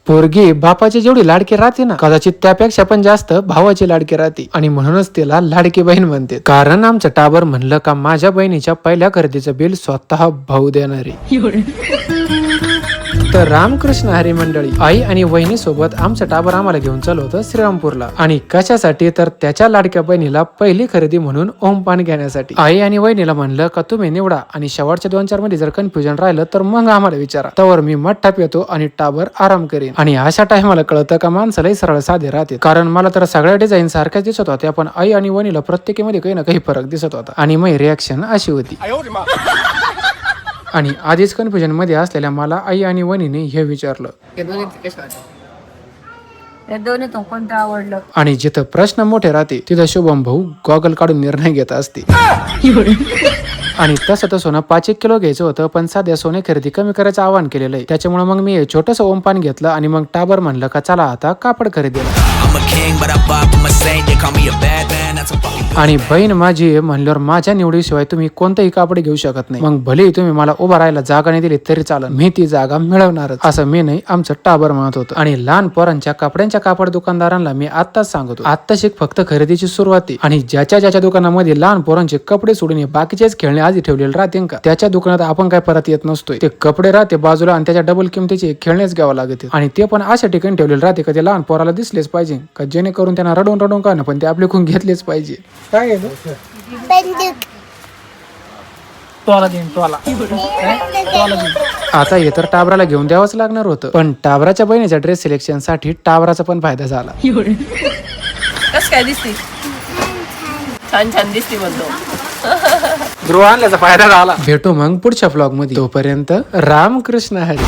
पोरगी बापाची जेवढी लाडकी राहते ना, कदाचित त्यापेक्षा पण जास्त भावाची लाडकी राहते. आणि म्हणूनच तिला लाडकी बहीण म्हणते. कारण आमचं टाबर म्हणलं का माझ्या बहिणीच्या पहिल्या खरेदीचं बिल स्वतः भाऊ देणारे. तर रामकृष्ण हरी मंडळी, आई आणि वहिनी सोबत आमचं टाबर आम्हाला घेऊन चालू होतं श्रीरामपूरला. आणि कशासाठी, तर त्याच्या लाडक्या बहिणीला पहिली खरेदी म्हणून ओम पान घेण्यासाठी. आई आणि वहिनीला म्हणलं का तुम्ही निवडा आणि शेवटच्या 2-4 मध्ये जर कन्फ्युजन राहिलं तर मग आम्हाला विचारा. तर मी मठ्ठाप येतो आणि टाबर आराम करेन. आणि अशा टायमाला कळतं का माणसालाही सरळ साधे राहते. कारण मला तर सगळ्या डिझाईन सारख्याच दिसत होत्या, पण आई आणि वहिनीला प्रत्येकीमध्ये काही ना काही फरक दिसत होता. आणि मग रिॲक्शन अशी होती. आणि आधीच कन्फ्युजन मध्ये असलेल्या मला आई आणि वहिनीने हे विचारलं, कोणतं आवडलं? आणि जिथं प्रश्न मोठे राहते तिथं शुभम भाऊ गॉगल काढून निर्णय घेत असते. आणि तसं तर सोनं 5-1 किलो घ्यायचं होतं, पण साध्या सोने खरेदी कमी करायचं आवाहन केलेलं आहे. त्याच्यामुळे मग मी छोटंसं ओमपान घेतलं आणि मग टाबर म्हणलं का चला आता कापड खरेदीला. आणि बहीण माझी म्हणल्यावर माझ्या निवडीशिवाय तुम्ही कोणतंही कापड घेऊ शकत नाही. मग भलेही तुम्ही मला उभा राहायला जागा नाही दिली तरी चालेल, मी ती जागा मिळवणारच, असं मी नाही आमचं टाबर म्हणत होतं. आणि लहान पोरांच्या कपड्यांच्या कापड दुकानदारांना मी आत्ताच सांगतो, आत्ताच फक्त खरेदीची सुरुवात. आणि ज्याच्या दुकानामध्ये लहान पोरांचे कपडे सोडून बाकीचेच खेळणे आधी ठेवलेले राहते का, त्याच्या दुकानात आपण काय परत येत नसतोय. ते कपडे राहते बाजूला आणि त्याच्या डबल किमतीचे खेळणेच घ्यावं लागते. आणि ते पण अशा ठिकाणी ठेवलेले राहते का ते लहान पोराला दिसलेच पाहिजे का, जेणेकरून त्यांना रडून का ना पण ते आपले खून घेतलेच पाहिजे. काय आता हे तर टाबराला घेऊन द्यावंच लागणार होतं, पण टाबराच्या बहिणीच्या ड्रेस सिलेक्शन साठी टाबराचा पण फायदा झाला. कस काय दिसते? छान छान दिसते म्हणतो. गृह आणल्याचा फायदा झाला. भेटू मग पुढच्या व्लॉग मध्ये. तोपर्यंत रामकृष्ण हरी.